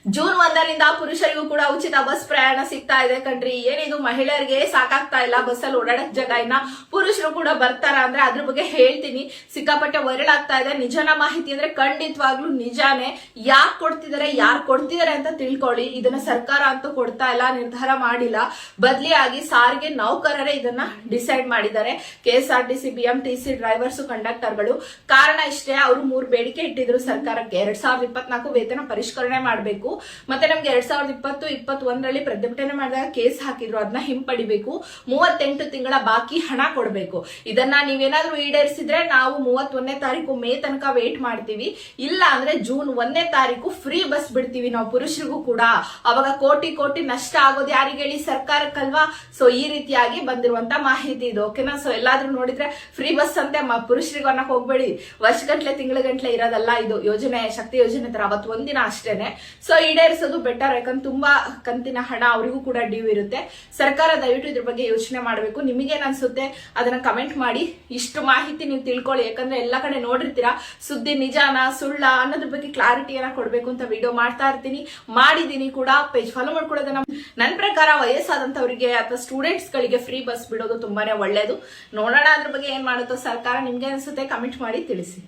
June 1ರಿಂದ ಪುರುಷರಿಗೂ ಕೂಡ ಉಚಿತ bus ಪ್ರಯಾಣ ಸಿಗ್ತಾ ಇದೆ ಕಣ್ರಿ. ಏನಿದು ಮಹಿಳೆಯರಿಗೆ ಸಾಕಾಗ್ತಾ ಇಲ್ಲ ಬಸ್ಸಲ್ಲಿ ಓಡಾಡಕ್ ಜಾಗ, ಇನ್ನ ಪುರುಷರು ಕೂಡ ಬರ್ತಾರ ಅಂದ್ರೆ ಅದ್ರ ಬಗ್ಗೆ ಹೇಳ್ತೀನಿ. ಸಿಕ್ಕಾಪಟ್ಟೆ ವೈರಲ್ ಆಗ್ತಾ ಇದೆ. ನಿಜನ ಮಾಹಿತಿ ಅಂದ್ರೆ ಖಂಡಿತವಾಗ್ಲೂ ನಿಜಾನೇ. ಯಾಕೆ ಕೊಡ್ತಿದ್ದಾರೆ, ಯಾರು ಕೊಡ್ತಿದ್ದಾರೆ ಅಂತ ತಿಳ್ಕೊಳ್ಳಿ. ಇದನ್ನ ಸರ್ಕಾರ ಅಂತೂ ಕೊಡ್ತಾ ಇಲ್ಲ, ನಿರ್ಧಾರ ಮಾಡಿಲ್ಲ. ಬದಲಿಯಾಗಿ ಸಾರಿಗೆ ನೌಕರರೇ ಇದನ್ನ ಡಿಸೈಡ್ ಮಾಡಿದ್ದಾರೆ. KSRTC, BMTC ಡ್ರೈವರ್ಸ್, ಕಂಡಕ್ಟರ್ಗಳು. ಕಾರಣ ಇಷ್ಟೇ, ಅವರು 3 ಬೇಡಿಕೆ ಇಟ್ಟಿದ್ರು ಸರ್ಕಾರಕ್ಕೆ. 2024 ವೇತನ ಪರಿಷ್ಕರಣೆ ಮಾಡಬೇಕು, ಮತ್ತೆ ನಮ್ಗೆ 2020-21ರಲ್ಲಿ ಪ್ರತಿಭಟನೆ ಮಾಡಿದಾಗ ಕೇಸ್ ಹಾಕಿದ್ರು, ಅದನ್ನ ಹಿಂಪಡಿಬೇಕು. 38 ತಿಂಗಳ ಬಾಕಿ ಹಣ ಕೊಡಬೇಕು. ಇದನ್ನ ನೀವೇನಾದ್ರೂ ಈಡೇರಿಸಿದ್ರೆ ನಾವು 31ನೇ ತಾರೀಕು ಮೇ ತನಕ ವೇಟ್ ಮಾಡ್ತೀವಿ. ಇಲ್ಲ ಅಂದ್ರೆ ಜೂನ್ 1ನೇ ತಾರೀಕು ಫ್ರೀ ಬಸ್ ಬಿಡ್ತೀವಿ ನಾವು ಪುರುಷರಿಗೂ ಕೂಡ. ಅವಾಗ ಕೋಟಿ ಕೋಟಿ ನಷ್ಟ ಆಗೋದು ಯಾರಿಗೆ ಹೇಳಿ? ಸರ್ಕಾರಕ್ಕಲ್ವಾ. ಸೊ ಈ ರೀತಿಯಾಗಿ ಬಂದಿರುವಂತ ಮಾಹಿತಿ ಇದು, ಓಕೆನಾ? ಸೊ ಎಲ್ಲಾದ್ರೂ ನೋಡಿದ್ರೆ ಫ್ರೀ ಬಸ್ ಅಂತೆ ಪುರುಷರಿಗೆ ಅನ್ನಕ್ ಹೋಗ್ಬೇಡಿ. ವರ್ಷಗಟ್ಲೆ ತಿಂಗಳ ಇರೋದಲ್ಲ ಇದು. ಯೋಜನೆ, ಶಕ್ತಿ ಯೋಜನೆ ತರ ಅವತ್ತು ಒಂದಿನ ಅಷ್ಟೇನೆ. ಸೊ ಈಡೇರಿಸೋದು ಬೆಟರ್, ಯಾಕಂದ್ರೆ ತುಂಬಾ ಕಂತಿನ ಹಣ ಅವರಿಗೂ ಕೂಡ ಡ್ಯೂ ಇರುತ್ತೆ. ಸರ್ಕಾರ ದಯವಿಟ್ಟು ಇದ್ರ ಬಗ್ಗೆ ಯೋಚನೆ ಮಾಡಬೇಕು. ನಿಮಗೇನ್ ಅನ್ಸುತ್ತೆ ಅದನ್ನ ಕಮೆಂಟ್ ಮಾಡಿ. ಇಷ್ಟು ಮಾಹಿತಿ ನೀವು ತಿಳ್ಕೊಳ್ಳಿ, ಯಾಕಂದ್ರೆ ಎಲ್ಲಾ ಕಡೆ ನೋಡಿರ್ತೀರಾ, ಸುದ್ದಿ ನಿಜಾನ ಸುಳ್ಳ ಅನ್ನೋದ್ರ ಬಗ್ಗೆ ಕ್ಲಾರಿಟಿಯನ್ನ ಕೊಡ್ಬೇಕು ಅಂತ ವಿಡಿಯೋ ಮಾಡ್ತಾ ಇರ್ತೀನಿ, ಮಾಡಿದೀನಿ ಕೂಡ. ಪೇಜ್ ಫಾಲೋ ಮಾಡ್ಕೊಳ್ಳೋದನ್ನ. ನನ್ನ ಪ್ರಕಾರ ವಯಸ್ಸಾದಂತವರಿಗೆ ಅಥವಾ ಸ್ಟೂಡೆಂಟ್ಸ್ ಗಳಿಗೆ ಫ್ರೀ ಬಸ್ ಬಿಡೋದು ತುಂಬಾನೇ ಒಳ್ಳೇದು. ನೋಡೋಣ ಅದ್ರ ಬಗ್ಗೆ ಏನ್ ಮಾಡುತ್ತೋ ಸರ್ಕಾರ. ನಿಮ್ಗೆ ಅನ್ಸುತ್ತೆ ಕಮೆಂಟ್ ಮಾಡಿ ತಿಳಿಸಿ.